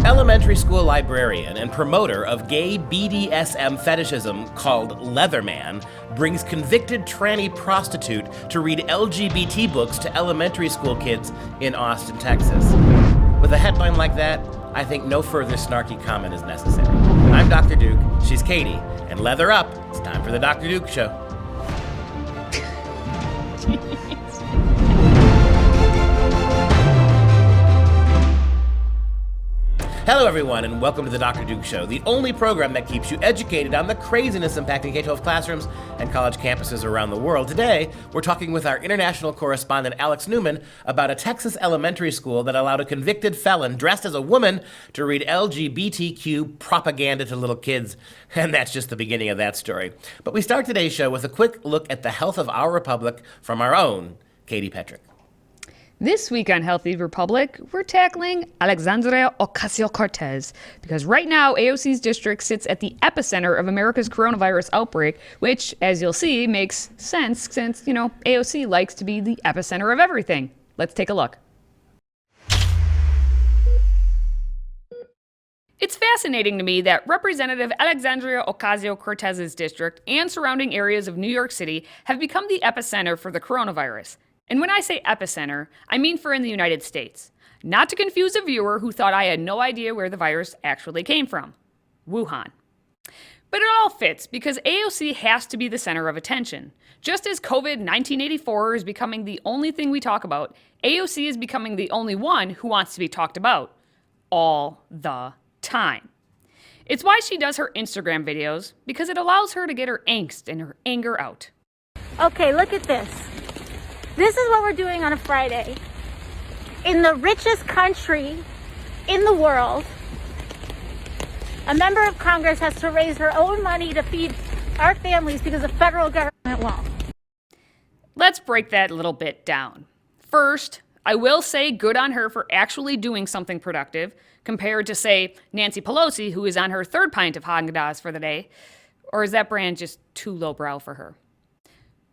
Elementary school librarian and promoter of gay BDSM fetishism called Leatherman brings convicted tranny prostitute to read LGBT books to elementary school kids in Austin, Texas. With a headline like that, I think no further snarky comment is necessary. I'm Dr. Duke, she's Katie, and leather up, it's time for the Dr. Duke Show. Hello, everyone, and welcome to the Dr. Duke Show, the only program that keeps you educated on the craziness impacting K-12 classrooms and college campuses around the world. Today, we're talking with our international correspondent, Alex Newman, about a Texas elementary school that allowed a convicted felon dressed as a woman to read LGBTQ propaganda to little kids. And that's just the beginning of that story. But we start today's show with a quick look at the health of our republic from our own Katie Petrick. This week on Healthy Republic, we're tackling Alexandria OcasioCortez, because right now AOC's district sits at the epicenter of America's coronavirus outbreak, which, as you'll see, makes sense since, AOC likes to be the epicenter of everything. Let's take a look. It's fascinating to me that Representative Alexandria OcasioCortez's district and surrounding areas of New York City have become the epicenter for the coronavirus. And when I say epicenter, I mean for in the United States. Not to confuse a viewer who thought I had no idea where the virus actually came from. Wuhan. But it all fits because AOC has to be the center of attention. Just as COVID 1984 is becoming the only thing we talk about, AOC is becoming the only one who wants to be talked about. All the time. It's why she does her Instagram videos, because it allows her to get her angst and her anger out. Okay, look at this. This is what we're doing on a Friday. In the richest country in the world, a member of Congress has to raise her own money to feed our families because the federal government won't. Let's break that little bit down. First, I will say good on her for actually doing something productive, compared to, say, Nancy Pelosi, who is on her third pint of Haagen-Dazs for the day. Or is that brand just too lowbrow for her?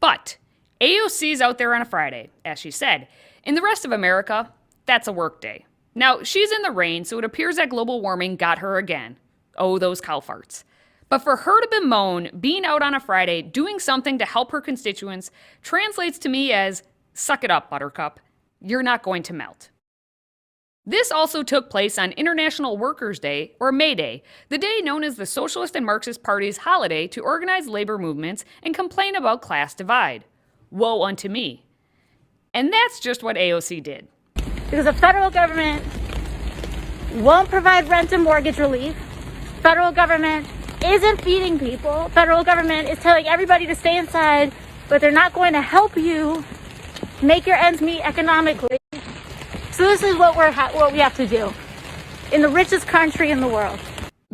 But AOC's out there on a Friday, as she said. In the rest of America, that's a work day. Now, she's in the rain, so it appears that global warming got her again. Oh, those cow farts. But for her to bemoan being out on a Friday doing something to help her constituents translates to me as, suck it up, Buttercup. You're not going to melt. This also took place on International Workers' Day, or May Day, the day known as the Socialist and Marxist Party's holiday to organize labor movements and complain about class divide. Woe unto me. And that's just what AOC did. Because the federal government won't provide rent and mortgage relief. Federal government isn't feeding people. Federal government is telling everybody to stay inside, but they're not going to help you make your ends meet economically. So this is what we have to do in the richest country in the world.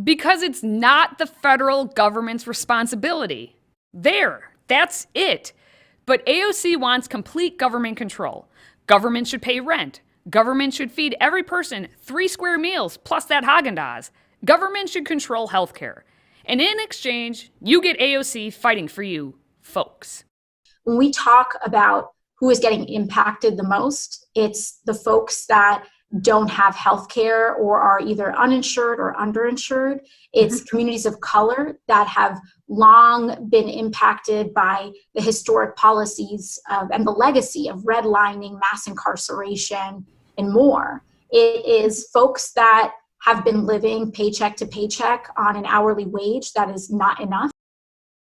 Because it's not the federal government's responsibility. That's it. But AOC wants complete government control. Government should pay rent. Government should feed every person 3 square meals plus that Haagen-Dazs. Government should control healthcare. And in exchange, you get AOC fighting for you, folks. When we talk about who is getting impacted the most, it's the folks that don't have health care or are either uninsured or underinsured. It's communities of color that have long been impacted by the historic policies and the legacy of redlining, mass incarceration, and more. It is folks that have been living paycheck to paycheck on an hourly wage that is not enough.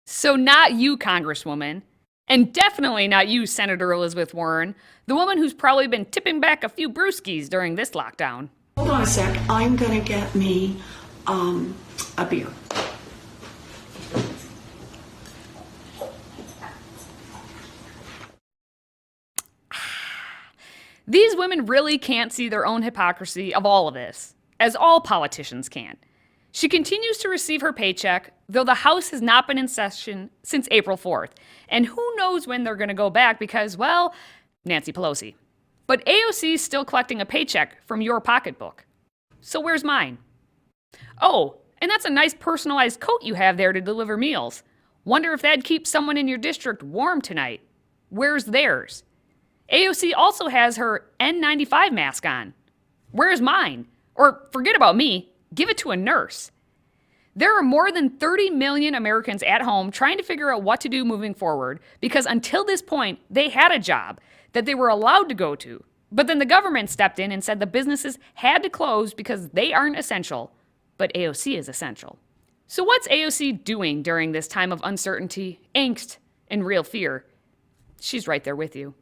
So not you, Congresswoman. And definitely not you, Senator Elizabeth Warren, the woman who's probably been tipping back a few brewskis during this lockdown. Hold on a sec. I'm going to get me a beer. These women really can't see their own hypocrisy of all of this, as all politicians can't. She continues to receive her paycheck, though the House has not been in session since April 4th. And who knows when they're going to go back because, well, Nancy Pelosi. But AOC's still collecting a paycheck from your pocketbook. So where's mine? Oh, and that's a nice personalized coat you have there to deliver meals. Wonder if that'd keep someone in your district warm tonight. Where's theirs? AOC also has her N95 mask on. Where's mine? Or forget about me, give it to a nurse. There are more than 30 million Americans at home trying to figure out what to do moving forward because until this point, they had a job that they were allowed to go to. But then the government stepped in and said the businesses had to close because they aren't essential, but AOC is essential. So what's AOC doing during this time of uncertainty, angst, and real fear? She's right there with you.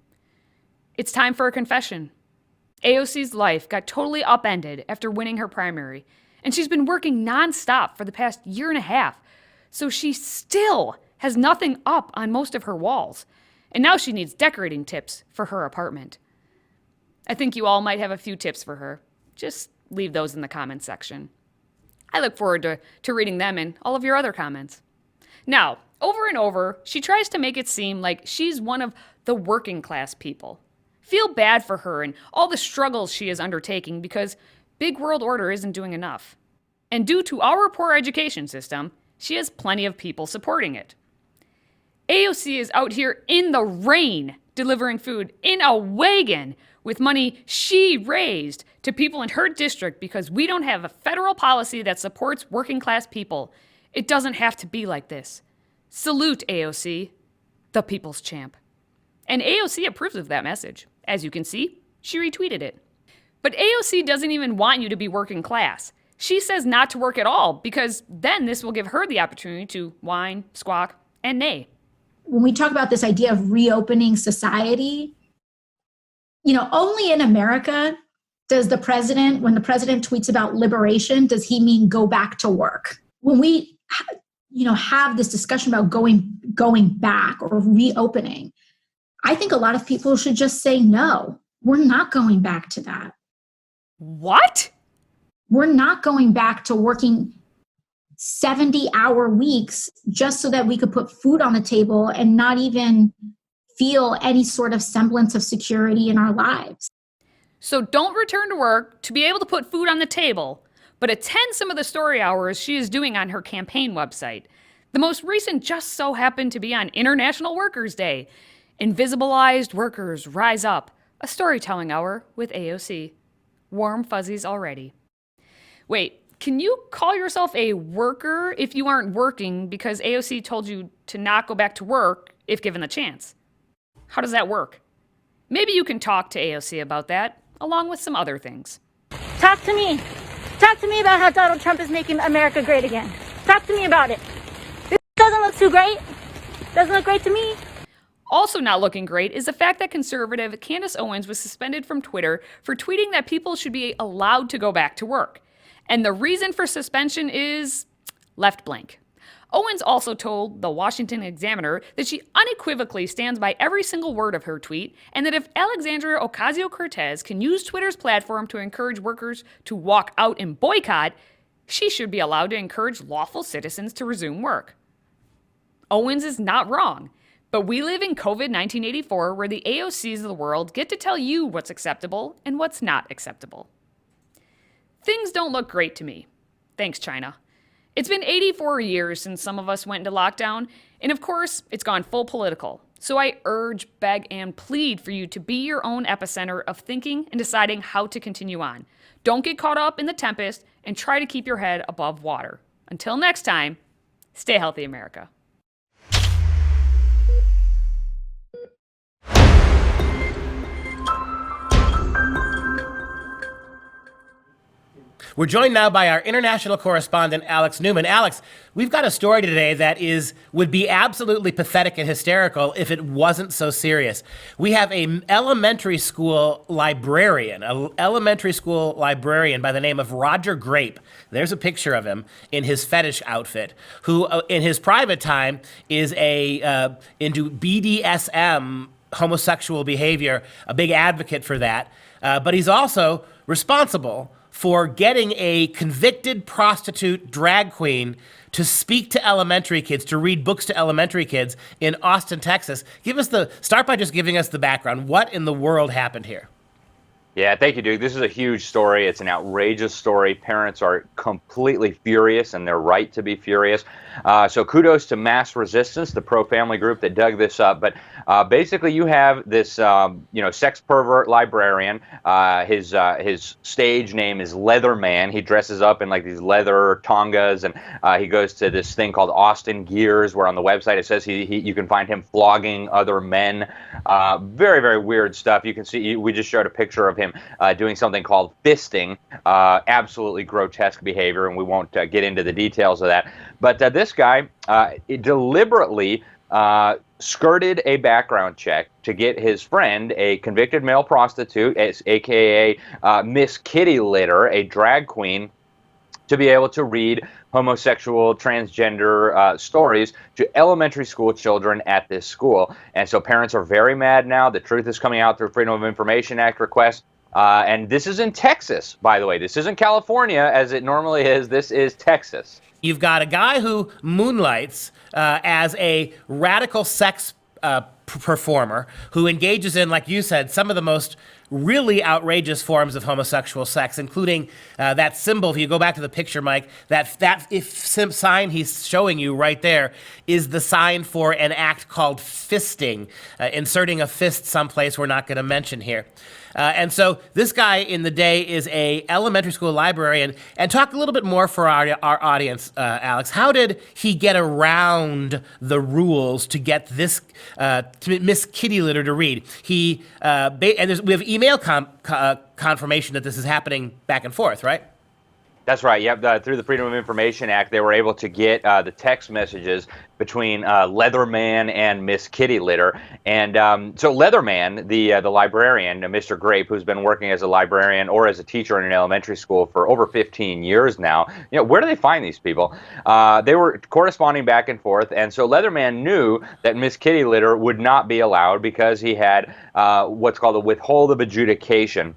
It's time for a confession. AOC's life got totally upended after winning her primary, and she's been working nonstop for the past year and a half, so she still has nothing up on most of her walls, and now she needs decorating tips for her apartment. I think you all might have a few tips for her. Just leave those in the comments section. I look forward to reading them and all of your other comments. Now, over and over, she tries to make it seem like she's one of the working class people. Feel bad for her and all the struggles she is undertaking because big world order isn't doing enough. And due to our poor education system, she has plenty of people supporting it. AOC is out here in the rain delivering food in a wagon with money she raised to people in her district because we don't have a federal policy that supports working class people. It doesn't have to be like this. Salute AOC, the people's champ. And AOC approves of that message. As you can see, she retweeted it. But AOC doesn't even want you to be working class. She says not to work at all because then this will give her the opportunity to whine, squawk, and neigh. When we talk about this idea of reopening society, only in America does the president, when the president tweets about liberation, does he mean go back to work? When we, have this discussion about going back or reopening, I think a lot of people should just say, no, we're not going back to that. What? We're not going back to working 70-hour weeks just so that we could put food on the table and not even feel any sort of semblance of security in our lives. So don't return to work to be able to put food on the table, but attend some of the story hours she is doing on her campaign website. The most recent just so happened to be on International Workers' Day. Invisibilized Workers Rise Up, a storytelling hour with AOC. Warm fuzzies already. Wait, can you call yourself a worker if you aren't working because AOC told you to not go back to work if given the chance? How does that work? Maybe you can talk to AOC about that, along with some other things. Talk to me. Talk to me about how Donald Trump is making America great again. Talk to me about it. This doesn't look too great. Doesn't look great to me. Also not looking great is the fact that conservative Candace Owens was suspended from Twitter for tweeting that people should be allowed to go back to work. And the reason for suspension is left blank. Owens also told the Washington Examiner that she unequivocally stands by every single word of her tweet, and that if Alexandria Ocasio-Cortez can use Twitter's platform to encourage workers to walk out and boycott, she should be allowed to encourage lawful citizens to resume work. Owens is not wrong, but we live in COVID 1984 where the AOCs of the world get to tell you what's acceptable and what's not acceptable. Things don't look great to me. Thanks, China. It's been 84 years since some of us went into lockdown, and of course, it's gone full political. So I urge, beg, and plead for you to be your own epicenter of thinking and deciding how to continue on. Don't get caught up in the tempest and try to keep your head above water. Until next time, stay healthy, America. We're joined now by our international correspondent, Alex Newman. Alex, we've got a story today that would be absolutely pathetic and hysterical if it wasn't so serious. We have an elementary school librarian by the name of Roger Grape. There's a picture of him in his fetish outfit, who in his private time is into BDSM, homosexual behavior, a big advocate for that. But he's also responsible for getting a convicted prostitute drag queen to speak to elementary kids, to read books to elementary kids in Austin, Texas. Start by just giving us the background. What in the world happened here? Yeah, thank you, Duke. This is a huge story. It's an outrageous story. Parents are completely furious, and they're right to be furious. So kudos to Mass Resistance, the pro-family group that dug this up. But basically, you have this, sex pervert librarian. His stage name is Leatherman. He dresses up in like these leather tongas, and he goes to this thing called Austin Gears, where on the website it says you can find him flogging other men. Very, very weird stuff. You can see, we just showed a picture of him doing something called fisting, absolutely grotesque behavior, and we won't get into the details of that. But this guy deliberately skirted a background check to get his friend, a convicted male prostitute, aka Miss Kitty Litter, a drag queen, to be able to read homosexual, transgender stories to elementary school children at this school. And so parents are very mad now. The truth is coming out through Freedom of Information Act requests. And this is in Texas, by the way. This isn't California, as it normally is. This is Texas. You've got a guy who moonlights as a radical sex performer who engages in, like you said, some of the most really outrageous forms of homosexual sex, including that symbol. If you go back to the picture, Mike, that sign he's showing you right there is the sign for an act called fisting, inserting a fist someplace we're not going to mention here. And so this guy in the day is a elementary school librarian. And talk a little bit more for our audience, Alex. How did he get around the rules to get this to Miss Kitty Litter to read? We have email confirmation that this is happening back and forth, right? That's right. Yep. Through the Freedom of Information Act, they were able to get the text messages between Leatherman and Miss Kitty Litter. And so Leatherman, the librarian, Mr. Grape, who's been working as a librarian or as a teacher in an elementary school for over 15 years now, where do they find these people? They were corresponding back and forth. And so Leatherman knew that Miss Kitty Litter would not be allowed because he had what's called a withhold of adjudication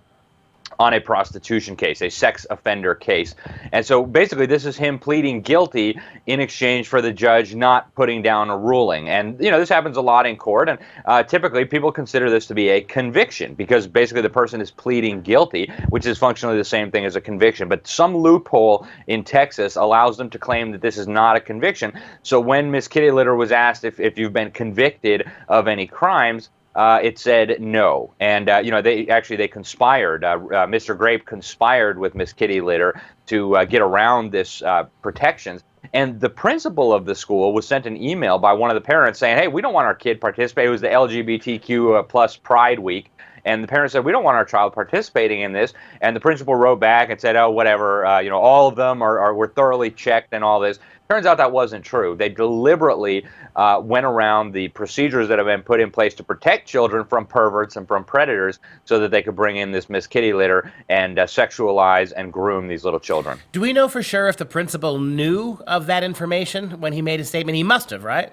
on a prostitution case, a sex offender case. And so basically this is him pleading guilty in exchange for the judge not putting down a ruling. And, this happens a lot in court. And typically people consider this to be a conviction because basically the person is pleading guilty, which is functionally the same thing as a conviction. But some loophole in Texas allows them to claim that this is not a conviction. So when Miss Kitty Litter was asked if you've been convicted of any crimes, it said no. And, they conspired. Mr. Grape conspired with Miss Kitty Litter to get around this protections. And the principal of the school was sent an email by one of the parents saying, hey, we don't want our kid participating. It was the LGBTQ plus Pride Week. And the parents said, we don't want our child participating in this. And the principal wrote back and said, oh, whatever, all of them were thoroughly checked and all this. Turns out that wasn't true. They deliberately went around the procedures that have been put in place to protect children from perverts and from predators so that they could bring in this Miss Kitty Litter and sexualize and groom these little children. Do we know for sure if the principal knew of that information when he made his statement? He must have, right?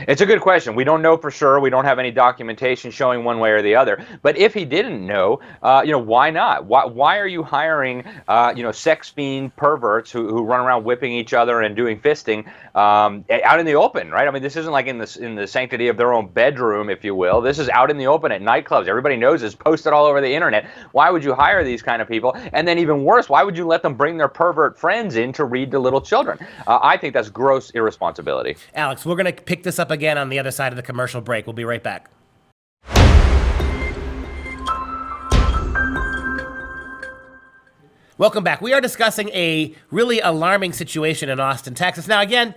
It's a good question. We don't know for sure. We don't have any documentation showing one way or the other. But if he didn't know, why not? Why are you hiring, sex fiend perverts who run around whipping each other and doing fisting out in the open, right? I mean, this isn't like in the sanctity of their own bedroom, if you will. This is out in the open at nightclubs. Everybody knows it's posted all over the internet. Why would you hire these kind of people? And then even worse, why would you let them bring their pervert friends in to read to little children? I think that's gross irresponsibility. Alex, we're going to pick this up again on the other side of the commercial break. We'll be right back. Welcome back. We are discussing a really alarming situation in Austin, Texas. Now, again,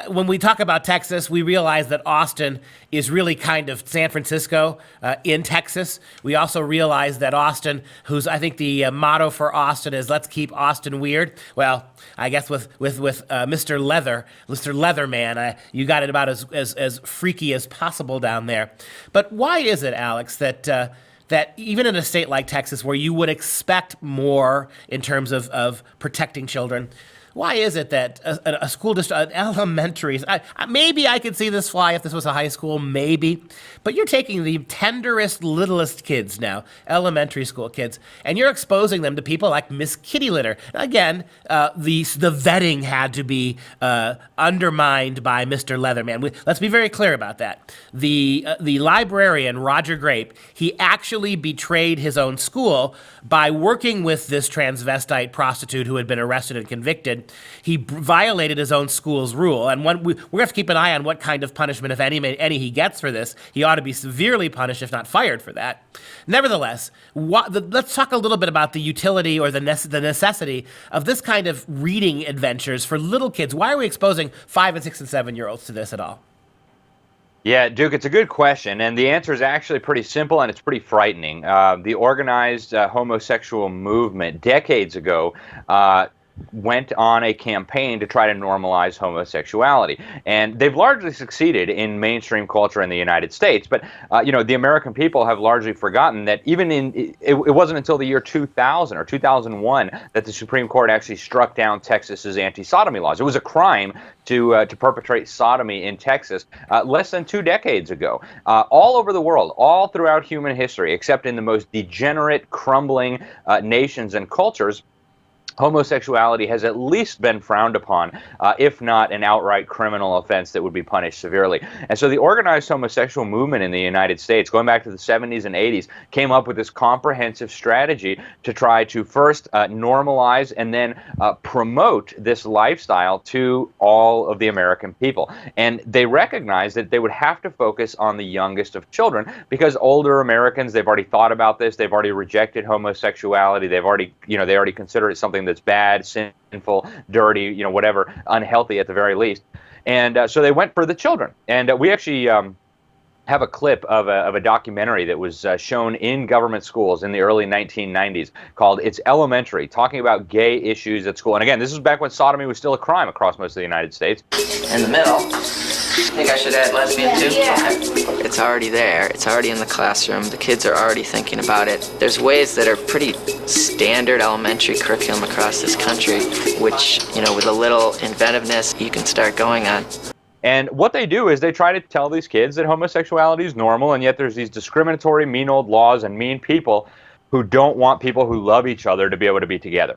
when we talk about Texas, we realize that Austin is really kind of San Francisco in Texas. We also realize that Austin, I think the motto for Austin is "Let's keep Austin weird." Well, I guess with Mr. Leatherman, you got it about as freaky as possible down there. But why is it, Alex, that even in a state like Texas, where you would expect more in terms of protecting children, Why is it that a school district, an elementary, maybe I could see this fly if this was a high school, maybe, but you're taking the tenderest, littlest kids now, elementary school kids, and you're exposing them to people like Miss Kitty Litter. Again, the vetting had to be undermined by Mr. Leatherman. Let's be very clear about that. The librarian, Roger Grape, he actually betrayed his own school by working with this transvestite prostitute who had been arrested and convicted. He violated his own school's rule, and we're going to have to keep an eye on what kind of punishment, if any he gets for this. He ought to be severely punished, if not fired for that. Nevertheless, let's talk a little bit about the utility or the necessity of this kind of reading adventures for little kids. Why are we exposing 5 and 6 and 7-year-olds to this at all? Yeah, Duke, it's a good question, and the answer is actually pretty simple, and it's pretty frightening. The organized homosexual movement decades ago went on a campaign to try to normalize homosexuality, and they've largely succeeded in mainstream culture in the United States. But the American people have largely forgotten that even it wasn't until the year 2000 or 2001 that the Supreme Court actually struck down Texas's anti-sodomy laws. It was a crime to perpetrate sodomy in Texas less than 2 decades ago. All over the world, all throughout human history, except in the most degenerate, crumbling nations and cultures, homosexuality has at least been frowned upon, if not an outright criminal offense that would be punished severely. And so the organized homosexual movement in the United States, going back to the 70s and 80s, came up with this comprehensive strategy to try to first normalize and then promote this lifestyle to all of the American people. And they recognized that they would have to focus on the youngest of children because older Americans, they've already thought about this, they've already rejected homosexuality, they already consider it something that's bad, sinful, dirty, whatever, unhealthy at the very least. And so they went for the children. And we actually have a clip of a documentary that was shown in government schools in the early 1990s called It's Elementary, talking about gay issues at school. And again, this was back when sodomy was still a crime across most of the United States. In the middle, think I should add lesbian too? Yeah. It's already there. It's already in the classroom. The kids are already thinking about it. There's ways that are pretty standard elementary curriculum across this country, which, with a little inventiveness, you can start going on. And what they do is they try to tell these kids that homosexuality is normal, and yet there's these discriminatory, mean old laws and mean people who don't want people who love each other to be able to be together.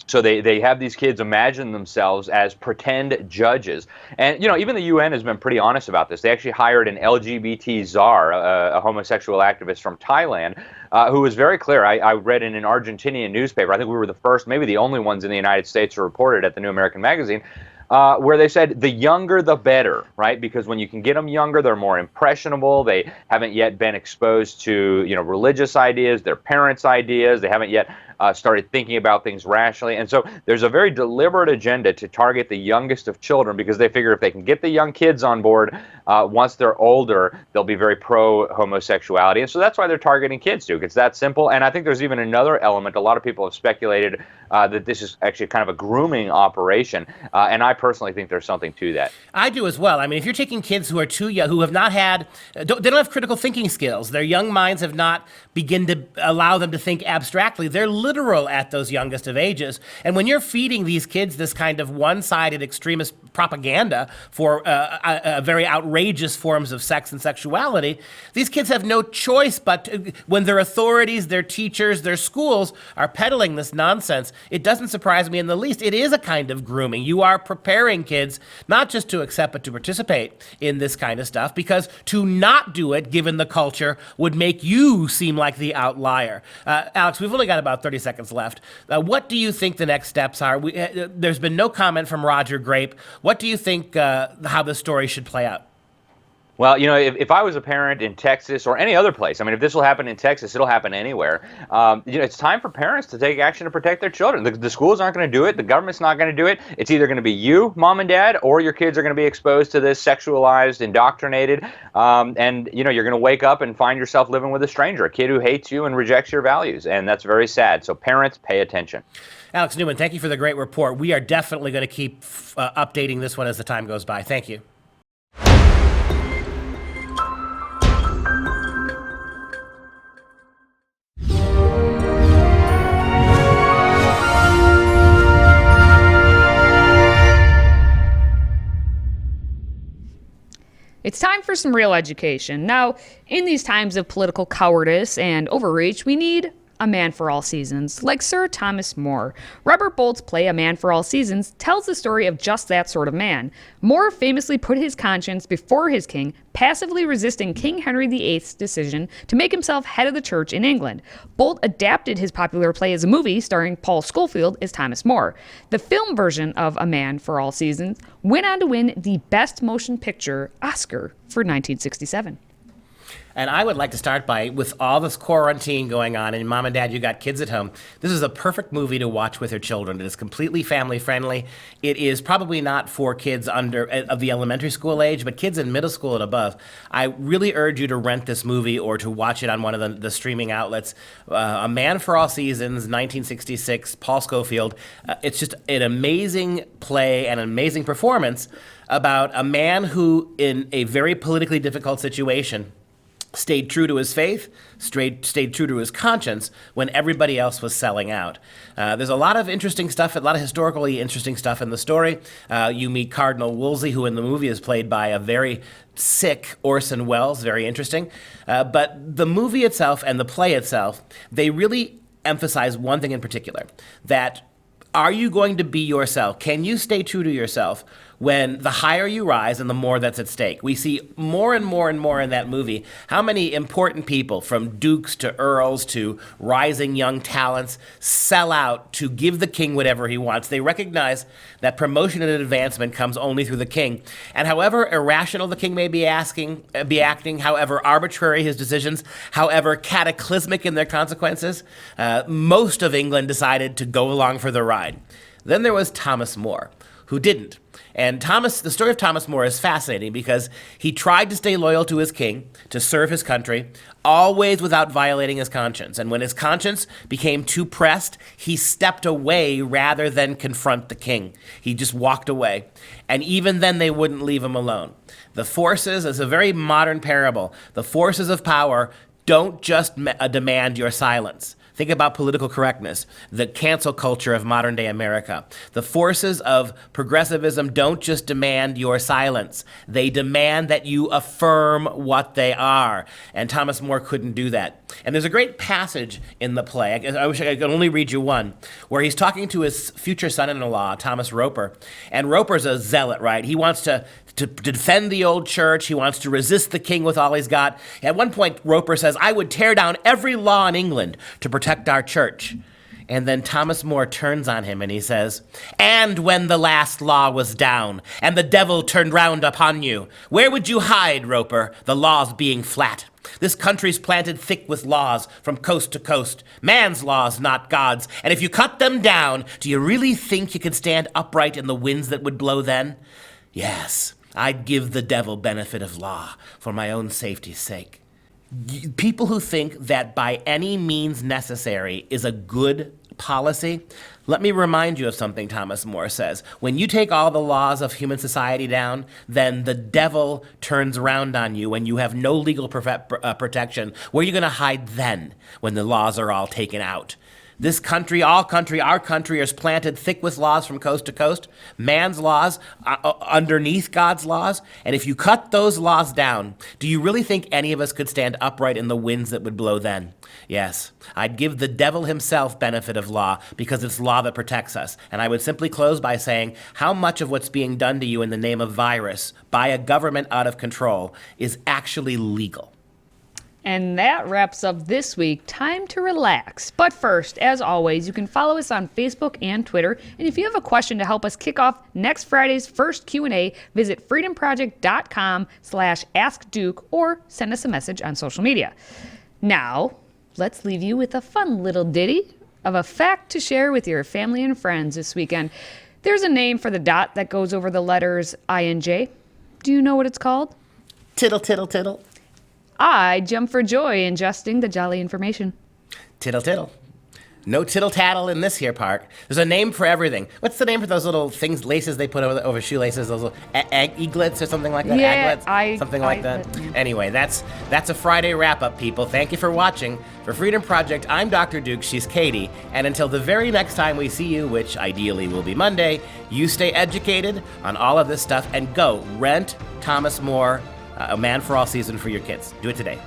So they have these kids imagine themselves as pretend judges. And, even the UN has been pretty honest about this. They actually hired an LGBT czar, a homosexual activist from Thailand, who was very clear. I read in an Argentinian newspaper, I think we were the first, maybe the only ones in the United States to report it at the New American Magazine, where they said the younger the better, right? Because when you can get them younger, they're more impressionable. They haven't yet been exposed to, religious ideas, their parents' ideas. They haven't yet started thinking about things rationally. And so there's a very deliberate agenda to target the youngest of children because they figure if they can get the young kids on board, once they're older, they'll be very pro-homosexuality. And so that's why they're targeting kids, Duke. It's that simple. And I think there's even another element. A lot of people have speculated that this is actually kind of a grooming operation. And I personally think there's something to that. I do as well. I mean, if you're taking kids who are too young, who have not had, they don't have critical thinking skills. Their young minds have not begun to allow them to think abstractly. They're literal at those youngest of ages. And when you're feeding these kids this kind of one-sided extremist propaganda for very outrageous forms of sex and sexuality, these kids have no choice but when their authorities, their teachers, their schools are peddling this nonsense, it doesn't surprise me in the least. It is a kind of grooming. You are preparing kids not just to accept but to participate in this kind of stuff, because to not do it, given the culture, would make you seem like the outlier. Alex, we've only got about 30 seconds left. What do you think the next steps are? There's been no comment from Roger Grape. What do you think how the story should play out? Well, if I was a parent in Texas or any other place, I mean, if this will happen in Texas, it'll happen anywhere. It's time for parents to take action to protect their children. The schools aren't going to do it. The government's not going to do it. It's either going to be you, mom and dad, or your kids are going to be exposed to this sexualized, indoctrinated, and you're going to wake up and find yourself living with a stranger, a kid who hates you and rejects your values, and that's very sad. So parents, pay attention. Alex Newman, thank you for the great report. We are definitely going to keep updating this one as the time goes by. Thank you. It's time for some real education. Now, in these times of political cowardice and overreach, we need a man for all seasons, like Sir Thomas More. Robert Bolt's play A Man for All Seasons tells the story of just that sort of man. More famously put his conscience before his king, passively resisting King Henry VIII's decision to make himself head of the church in England. Bolt adapted his popular play as a movie starring Paul Scofield as Thomas More. The film version of A Man for All Seasons went on to win the Best Motion Picture Oscar for 1967. And I would like to start by, with all this quarantine going on, and mom and dad, you got kids at home, this is a perfect movie to watch with your children. It is completely family friendly. It is probably not for kids of the elementary school age, but kids in middle school and above. I really urge you to rent this movie or to watch it on one of the streaming outlets. A Man for All Seasons, 1966, Paul Scofield. It's just an amazing play and an amazing performance about a man who, in a very politically difficult situation, stayed true to his faith, stayed true to his conscience when everybody else was selling out. There's a lot of interesting stuff, a lot of historically interesting stuff in the story. You meet Cardinal Wolsey, who in the movie is played by a very sick Orson Welles, very interesting. But the movie itself and the play itself, they really emphasize one thing in particular, that are you going to be yourself? Can you stay true to yourself when the higher you rise and the more that's at stake? We see more and more and more in that movie how many important people, from dukes to earls to rising young talents, sell out to give the king whatever he wants. They recognize that promotion and advancement comes only through the king. And however irrational the king may be acting, however arbitrary his decisions, however cataclysmic in their consequences, most of England decided to go along for the ride. Then there was Thomas More, who didn't. And the story of Thomas More is fascinating because he tried to stay loyal to his king, to serve his country, always without violating his conscience. And when his conscience became too pressed, he stepped away rather than confront the king. He just walked away. And even then, they wouldn't leave him alone. The forces, it's a very modern parable, the forces of power don't just demand your silence. Think about political correctness, the cancel culture of modern day America. The forces of progressivism don't just demand your silence. They demand that you affirm what they are. And Thomas More couldn't do that. And there's a great passage in the play, I wish I could only read you one, where he's talking to his future son-in-law, Thomas Roper. And Roper's a zealot, right? He wants to defend the old church. He wants to resist the king with all he's got. At one point, Roper says, I would tear down every law in England to protect our church. And then Thomas More turns on him and he says, and when the last law was down and the devil turned round upon you, where would you hide, Roper, the laws being flat? This country's planted thick with laws from coast to coast, man's laws, not God's. And if you cut them down, do you really think you could stand upright in the winds that would blow then? Yes, I'd give the devil benefit of law for my own safety's sake. People who think that by any means necessary is a good policy, let me remind you of something Thomas More says. When you take all the laws of human society down, then the devil turns around on you when you have no legal protection. Where are you going to hide then when the laws are all taken out? This country, our country is planted thick with laws from coast to coast, man's laws underneath God's laws. And if you cut those laws down, do you really think any of us could stand upright in the winds that would blow then? Yes, I'd give the devil himself benefit of law because it's law that protects us. And I would simply close by saying how much of what's being done to you in the name of virus by a government out of control is actually legal. And that wraps up this week. Time to relax. But first, as always, you can follow us on Facebook and Twitter. And if you have a question to help us kick off next Friday's first Q&A, visit freedomproject.com/askduke or send us a message on social media. Now, let's leave you with a fun little ditty of a fact to share with your family and friends this weekend. There's a name for the dot that goes over the letters I and J. Do you know what it's called? Tittle, tittle, tittle. I jump for joy ingesting the jolly information. Tittle, tittle. No tittle tattle in this here park. There's a name for everything. What's the name for those little things, laces they put over shoelaces? Those little eaglets or something like that? Yeah, Aglets? Something like that. Anyway, that's a Friday wrap-up, people. Thank you for watching. For Freedom Project, I'm Dr. Duke, she's Katie. And until the very next time we see you, which ideally will be Monday, you stay educated on all of this stuff and go rent Thomas More a man for all season for your kids. Do it today.